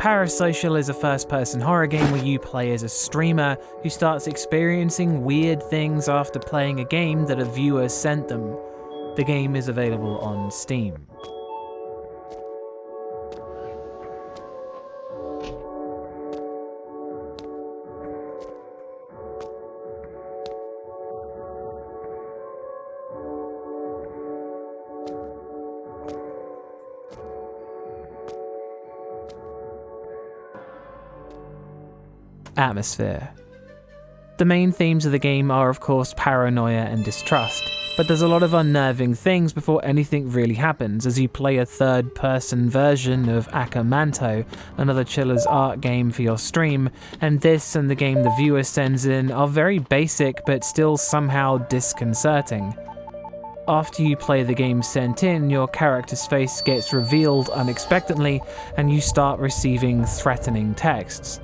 Parasocial is a first-person horror game where you play as a streamer who starts experiencing weird things after playing a game that a viewer sent them. The game is available on Steam. Atmosphere. The main themes of the game are of course paranoia and distrust, but there's a lot of unnerving things before anything really happens as you play a third-person version of Akamanto, another chiller's art game for your stream, and this and the game the viewer sends in are very basic but still somehow disconcerting. After you play the game sent in, your character's face gets revealed unexpectedly and you start receiving threatening texts.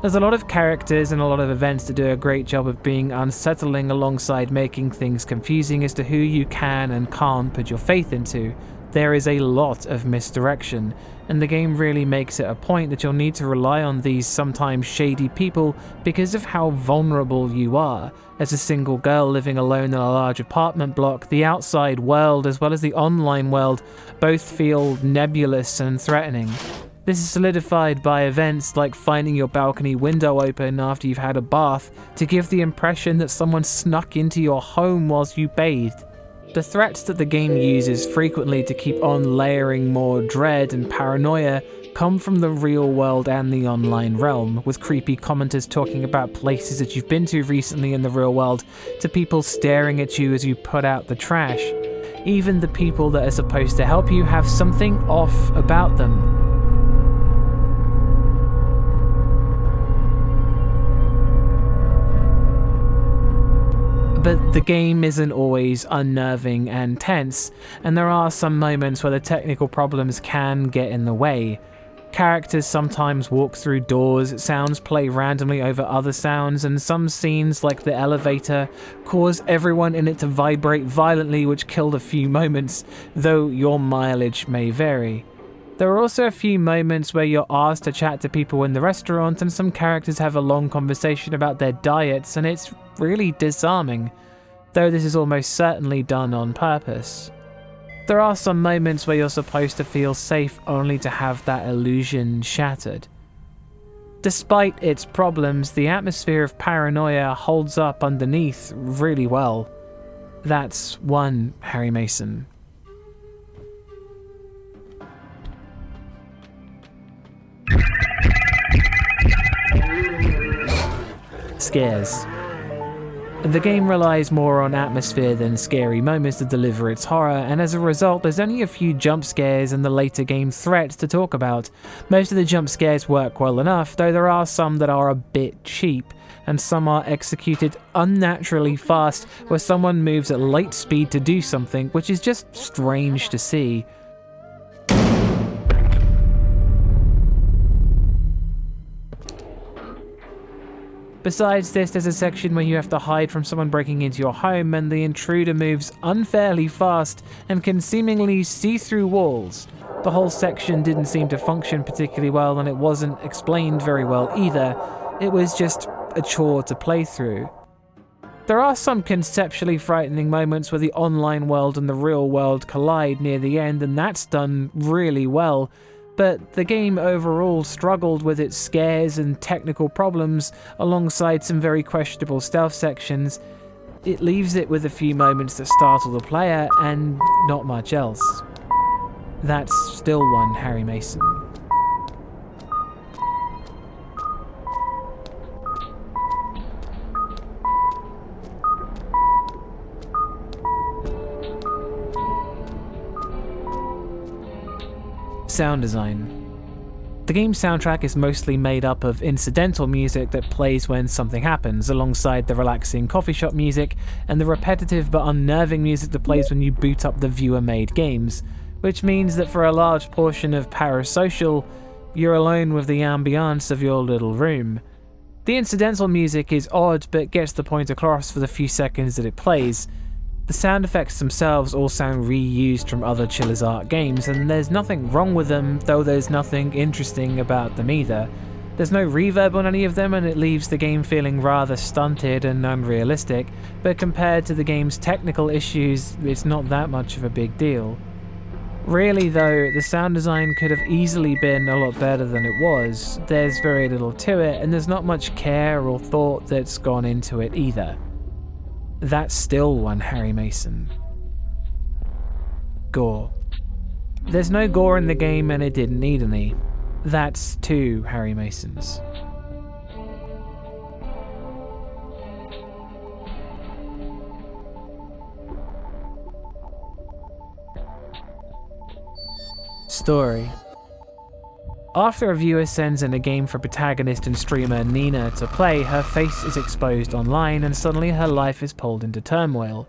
There's a lot of characters and a lot of events that do a great job of being unsettling alongside making things confusing as to who you can and can't put your faith into. There is a lot of misdirection, and the game really makes it a point that you'll need to rely on these sometimes shady people because of how vulnerable you are. As a single girl living alone in a large apartment block, the outside world as well as the online world both feel nebulous and threatening. This is solidified by events like finding your balcony window open after you've had a bath to give the impression that someone snuck into your home whilst you bathed. The threats that the game uses frequently to keep on layering more dread and paranoia come from the real world and the online realm, with creepy commenters talking about places that you've been to recently in the real world to people staring at you as you put out the trash. Even the people that are supposed to help you have something off about them. But the game isn't always unnerving and tense, and there are some moments where the technical problems can get in the way. Characters sometimes walk through doors, sounds play randomly over other sounds, and some scenes, like the elevator, cause everyone in it to vibrate violently, which killed a few moments, though your mileage may vary. There are also a few moments where you're asked to chat to people in the restaurant and some characters have a long conversation about their diets, and it's really disarming, though this is almost certainly done on purpose. There are some moments where you're supposed to feel safe only to have that illusion shattered. Despite its problems, the atmosphere of paranoia holds up underneath really well. That's one Harry Mason. Scares. The game relies more on atmosphere than scary moments to deliver its horror, and as a result there's only a few jump scares and the later game threats to talk about. Most of the jump scares work well enough, though there are some that are a bit cheap, and some are executed unnaturally fast where someone moves at light speed to do something, which is just strange to see. Besides this, there's a section where you have to hide from someone breaking into your home, and the intruder moves unfairly fast and can seemingly see through walls. The whole section didn't seem to function particularly well, and it wasn't explained very well either. It was just a chore to play through. There are some conceptually frightening moments where the online world and the real world collide near the end, and that's done really well. But the game overall struggled with its scares and technical problems alongside some very questionable stealth sections. It leaves it with a few moments that startle the player and not much else. That's still one Harry Mason. Sound design. The game's soundtrack is mostly made up of incidental music that plays when something happens, alongside the relaxing coffee shop music and the repetitive but unnerving music that plays when you boot up the viewer-made games, which means that for a large portion of Parasocial, you're alone with the ambiance of your little room. The incidental music is odd but gets the point across for the few seconds that it plays. The sound effects themselves all sound reused from other Chiller's Art games, and there's nothing wrong with them, though there's nothing interesting about them either. There's no reverb on any of them, and it leaves the game feeling rather stunted and unrealistic, but compared to the game's technical issues, it's not that much of a big deal. Really though, the sound design could have easily been a lot better than it was. There's very little to it, and there's not much care or thought that's gone into it either. That's still one Harry Mason. Gore. There's no gore in the game, and it didn't need any. That's 2 Harry Masons. Story. After a viewer sends in a game for protagonist and streamer Nina to play, her face is exposed online and suddenly her life is pulled into turmoil.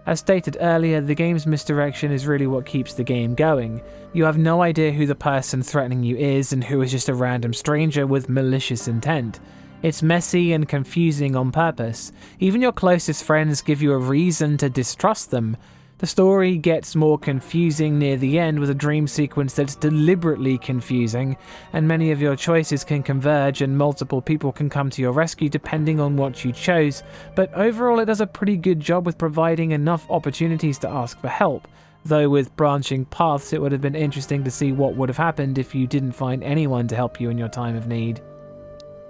As stated earlier, the game's misdirection is really what keeps the game going. You have no idea who the person threatening you is and who is just a random stranger with malicious intent. It's messy and confusing on purpose. Even your closest friends give you a reason to distrust them. The story gets more confusing near the end with a dream sequence that's deliberately confusing, and many of your choices can converge and multiple people can come to your rescue depending on what you chose, but overall it does a pretty good job with providing enough opportunities to ask for help, though with branching paths it would have been interesting to see what would have happened if you didn't find anyone to help you in your time of need.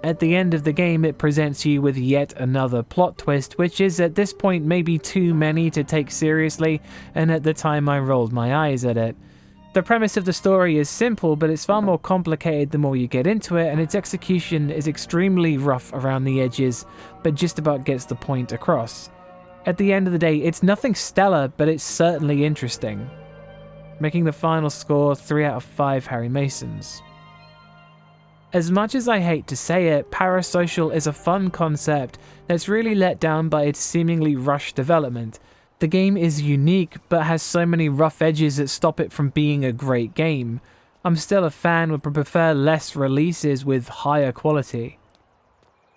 At the end of the game, it presents you with yet another plot twist, which is at this point maybe too many to take seriously, and at the time I rolled my eyes at it. The premise of the story is simple, but it's far more complicated the more you get into it, and its execution is extremely rough around the edges, but just about gets the point across. At the end of the day, it's nothing stellar, but it's certainly interesting. Making the final score 3 out of 5 Harry Masons. As much as I hate to say it, Parasocial is a fun concept that's really let down by its seemingly rushed development. The game is unique, but has so many rough edges that stop it from being a great game. I'm still a fan, but prefer less releases with higher quality.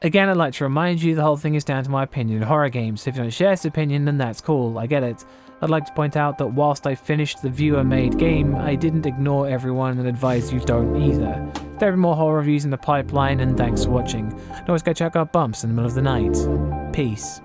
Again, I'd like to remind you the whole thing is down to my opinion in horror games. If you don't share this opinion, then that's cool, I get it. I'd like to point out that whilst I finished the viewer-made game, I didn't ignore everyone and advise you don't either. There are more horror reviews in the pipeline, and thanks for watching. Don't always go check out Bumps in the middle of the night. Peace.